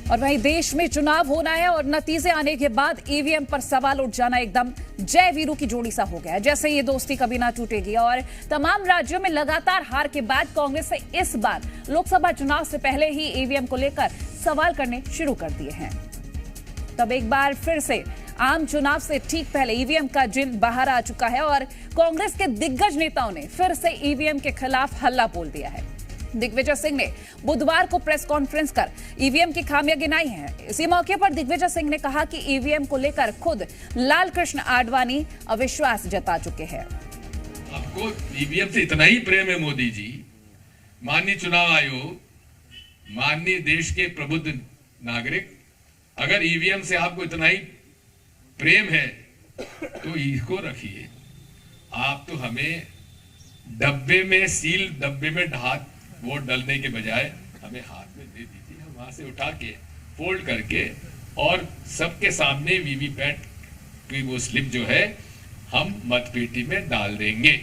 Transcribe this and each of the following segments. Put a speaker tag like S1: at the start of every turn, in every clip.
S1: और वहीं देश में चुनाव होना है और नतीजे आने के बाद ईवीएम पर सवाल उठ जाना एकदम जय वीरू की जोड़ी सा हो गया है। जैसे ये दोस्ती कभी ना टूटेगी और तमाम राज्यों में लगातार हार के बाद कांग्रेस ने इस बार लोकसभा चुनाव से पहले ही ईवीएम को लेकर सवाल करने शुरू कर दिए हैं। तब एक बार फिर से आम चुनाव से ठीक पहले ईवीएम का जिन बाहर आ चुका है और कांग्रेस के दिग्गज नेताओं ने फिर से ईवीएम के खिलाफ हल्ला बोल दिया है। दिग्विजय सिंह ने बुधवार को प्रेस कॉन्फ्रेंस कर ईवीएम की खामियां गिनाई हैं। इसी मौके पर दिग्विजय सिंह ने कहा कि ईवीएम को लेकर खुद लाल कृष्ण आडवाणी अविश्वास जता चुके हैं।
S2: आपको ईवीएम से इतना ही प्रेम है मोदी जी, माननीय चुनाव आयोग, माननीय देश के प्रबुद्ध नागरिक, अगर ईवीएम से आपको इतना ही प्रेम है तो इसको रखिए। आप तो हमें डब्बे में सील, डब्बे में ढाक वोट डालने के बजाय हमें हाथ में दे दीजिए, हम वहां से उठा के फोल्ड करके और सबके सामने वीवीपैट की वो स्लिप जो है हम मतपेटी में डाल देंगे।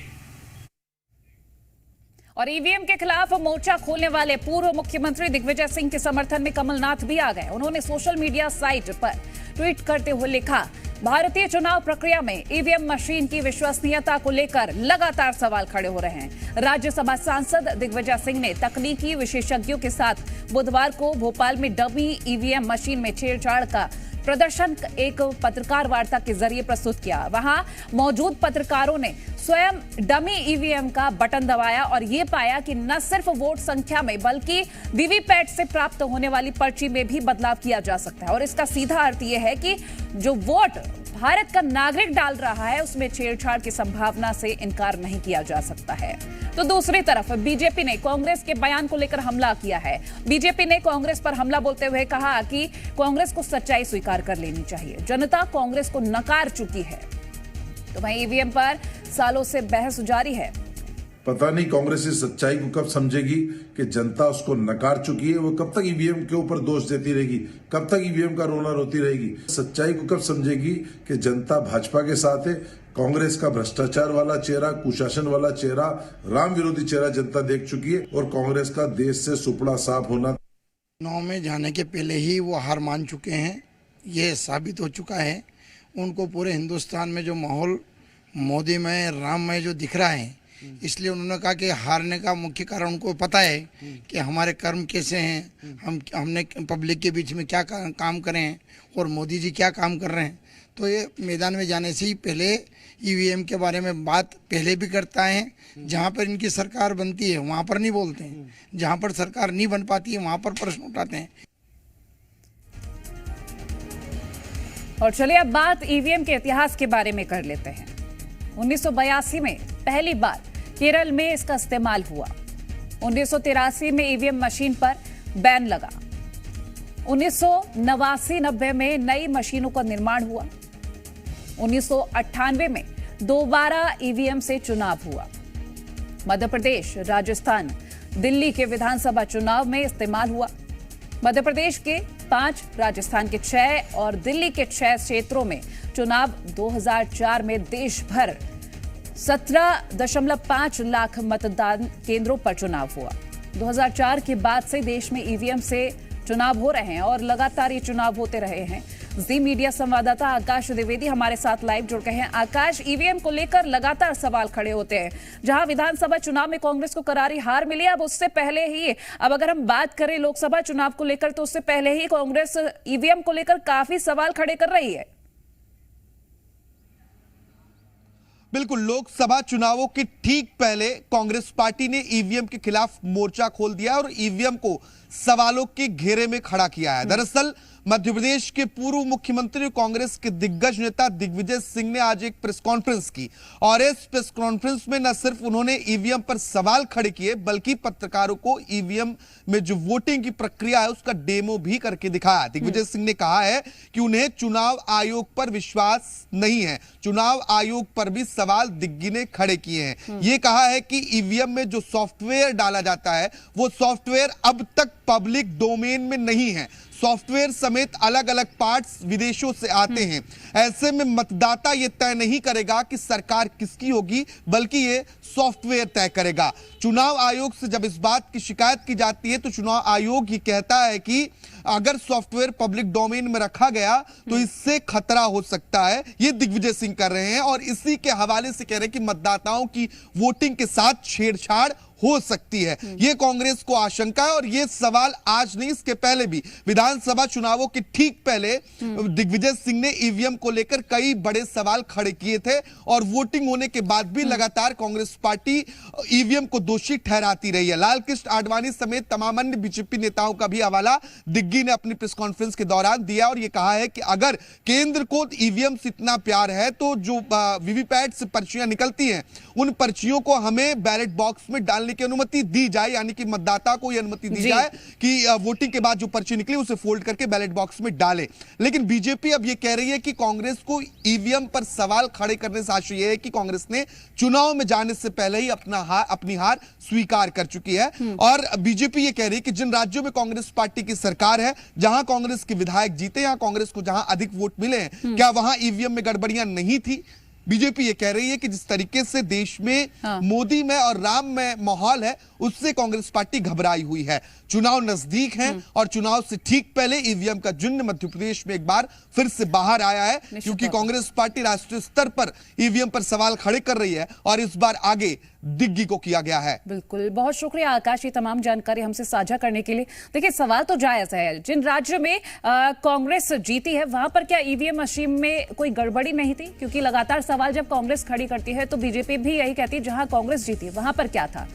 S1: और ईवीएम के खिलाफ मोर्चा खोलने वाले पूर्व मुख्यमंत्री दिग्विजय सिंह के समर्थन में कमलनाथ भी आ गए। उन्होंने सोशल मीडिया साइट पर ट्वीट करते हुए लिखा, भारतीय चुनाव प्रक्रिया में ईवीएम मशीन की विश्वसनीयता को लेकर लगातार सवाल खड़े हो रहे हैं। राज्यसभा सांसद दिग्विजय सिंह ने तकनीकी विशेषज्ञों के साथ बुधवार को भोपाल में डमी ईवीएम मशीन में छेड़छाड़ का प्रदर्शन एक पत्रकार वार्ता के जरिए प्रस्तुत किया। वहां मौजूद पत्रकारों ने स्वयं डमी ईवीएम का बटन दबाया और ये पाया कि न सिर्फ वोट संख्या में बल्कि वीवीपैट से प्राप्त होने वाली पर्ची में भी बदलाव किया जा सकता है और इसका सीधा अर्थ यह है कि जो वोट भारत का नागरिक डाल रहा है उसमें छेड़छाड़ की संभावना से इनकार नहीं किया जा सकता है। तो दूसरी तरफ बीजेपी ने कांग्रेस के बयान को लेकर हमला किया है। बीजेपी ने कांग्रेस पर हमला बोलते हुए कहा कि कांग्रेस को सच्चाई स्वीकार कर लेनी चाहिए, जनता कांग्रेस को नकार चुकी है। तो वहीं ईवीएम पर सालों से बहस जारी है।
S3: पता नहीं कांग्रेस इस सच्चाई को कब समझेगी कि जनता उसको नकार चुकी है। वो कब तक ईवीएम के ऊपर दोष देती रहेगी, कब तक ईवीएम का रोना रोती रहेगी। सच्चाई को कब समझेगी कि जनता भाजपा के साथ है। कांग्रेस का भ्रष्टाचार वाला चेहरा, कुशासन वाला चेहरा, राम विरोधी चेहरा जनता देख चुकी है और कांग्रेस का देश से सुपड़ा साफ होना।
S4: चुनाव में जाने के पहले ही वो हार मान चुके हैं, ये साबित हो चुका है। उनको पूरे हिंदुस्तान में जो माहौल मोदीमय, राममय जो दिख रहा है, इसलिए उन्होंने कहा कि हारने का मुख्य कारण उनको पता है कि हमारे कर्म कैसे हैं, हमने पब्लिक के बीच में क्या काम करे हैं और मोदी जी क्या काम कर रहे हैं। तो ये मैदान में जाने से ही पहले ईवीएम के बारे में बात पहले भी करता है। जहाँ पर इनकी सरकार बनती है वहाँ पर नहीं बोलते हैं, जहाँ पर सरकार नहीं बन पाती है वहाँ पर प्रश्न उठाते हैं।
S1: और चलिए अब बात ईवीएम के इतिहास के बारे में कर लेते हैं। 1982 में पहली बार केरल में इसका इस्तेमाल हुआ। 1983 में ईवीएम मशीन पर बैन लगा। 1989-90 में नई मशीनों का निर्माण हुआ। 1998 में दोबारा ईवीएम से चुनाव हुआ। मध्य प्रदेश, राजस्थान, दिल्ली के विधानसभा चुनाव में इस्तेमाल हुआ। मध्य प्रदेश के 5, राजस्थान के 6 और दिल्ली के 6 क्षेत्रों में चुनाव 2004 में देश भर 17.5 लाख मतदान केंद्रों पर चुनाव हुआ। 2004 के बाद से देश में ईवीएम से चुनाव हो रहे हैं और लगातार ये चुनाव होते रहे हैं। जी मीडिया संवाददाता आकाश द्विवेदी हमारे साथ लाइव जुड़ गए हैं। आकाश, ईवीएम को लेकर लगातार सवाल खड़े होते हैं। जहां विधानसभा चुनाव में कांग्रेस को करारी हार मिली, अब उससे पहले ही, अब अगर हम बात करें लोकसभा चुनाव को लेकर, तो उससे पहले ही कांग्रेस ईवीएम को लेकर काफी सवाल खड़े कर रही है।
S5: बिल्कुल, लोकसभा चुनावों के ठीक पहले कांग्रेस पार्टी ने ईवीएम के खिलाफ मोर्चा खोल दिया और ईवीएम को सवालों के घेरे में खड़ा किया है। दरअसल मध्य प्रदेश के पूर्व मुख्यमंत्री और कांग्रेस के दिग्गज नेता दिग्विजय सिंह ने आज एक प्रेस कॉन्फ्रेंस की और इस प्रेस कॉन्फ्रेंस में न सिर्फ उन्होंने ईवीएम पर सवाल खड़े किए बल्कि पत्रकारों को ईवीएम में जो वोटिंग की प्रक्रिया है उसका डेमो भी करके दिखाया। दिग्विजय सिंह ने कहा है कि उन्हें चुनाव आयोग पर विश्वास नहीं है, चुनाव आयोग पर भी सवाल दिग्गी ने खड़े किए हैं। ये कहा है कि ईवीएम में जो सॉफ्टवेयर डाला जाता है वो सॉफ्टवेयर अब तक पब्लिक डोमेन में नहीं है। सॉफ्टवेयर समेत अलग अलग पार्ट्स विदेशों से आते हैं। ऐसे में मतदाता ये तय नहीं करेगा कि सरकार किसकी होगी, बल्कि ये सॉफ्टवेयर तय करेगा। चुनाव आयोग से जब इस बात की शिकायत की जाती है तो चुनाव आयोग ये कहता है कि अगर सॉफ्टवेयर पब्लिक डोमेन में रखा गया तो इससे खतरा हो सकता है। ये दिग्विजय सिंह कर रहे हैं और इसी के हवाले से कह रहे हैं कि मतदाताओं की वोटिंग के साथ छेड़छाड़ हो सकती है। यह कांग्रेस को आशंका है और यह सवाल आज नहीं, इसके पहले भी विधानसभा चुनावों के ठीक पहले दिग्विजय सिंह ने ईवीएम को लेकर कई बड़े सवाल खड़े किए थे और वोटिंग होने के बाद भी लगातार कांग्रेस पार्टी ईवीएम को दोषी ठहराती रही है। लाल कृष्ण आडवाणी समेत तमाम अन्य बीजेपी नेताओं का भी हवाला दिग्गी ने अपनी प्रेस कॉन्फ्रेंस के दौरान दिया और यह कहा है कि अगर केंद्र को ईवीएम से इतना प्यार है तो जो वीवीपैट से पर्चियां निकलती हैं उन पर्चियों को हमें बैलेट बॉक्स में डालने की अनुमति दी जाए, यानी कि मतदाता को यह अनुमति दी जाए कि वोटिंग के बाद जो पर्ची निकली उसे फोल्ड करके बैलेट बॉक्स में डाले। लेकिन बीजेपी अब यह कह रही है कि कांग्रेस को ईवीएम पर सवाल खड़े करने से आशय यह है कि कांग्रेस ने चुनाव में जाने से पहले ही अपनी हार स्वीकार कर चुकी है। और बीजेपी यह कह रही है कि जिन राज्यों में कांग्रेस पार्टी की सरकार है, जहां कांग्रेस के विधायक जीते, यहां कांग्रेस को जहां अधिक वोट मिले, क्या वहां ईवीएम में गड़बड़ियां नहीं थी? बीजेपी ये कह रही है कि जिस तरीके से देश में मोदी में और राम में माहौल है उससे कांग्रेस पार्टी घबराई हुई है। चुनाव नजदीक हैं और चुनाव से ठीक पहले ईवीएम का जुन्न मध्य प्रदेश में एक बार फिर से बाहर आया है, क्योंकि कांग्रेस पार्टी राष्ट्रीय स्तर पर ईवीएम पर सवाल खड़े कर रही है और इस बार आगे दिग्गी को किया गया है।
S1: बिल्कुल, बहुत शुक्रिया आकाश ये तमाम जानकारी हमसे साझा करने के लिए। देखिए, सवाल तो जायज है, जिन राज्यों में कांग्रेस जीती है वहां पर क्या ईवीएम मशीन में कोई गड़बड़ी नहीं थी? क्योंकि लगातार सवाल जब कांग्रेस खड़ी करती है तो बीजेपी भी यही कहती है जहां कांग्रेस जीती वहां पर क्या था।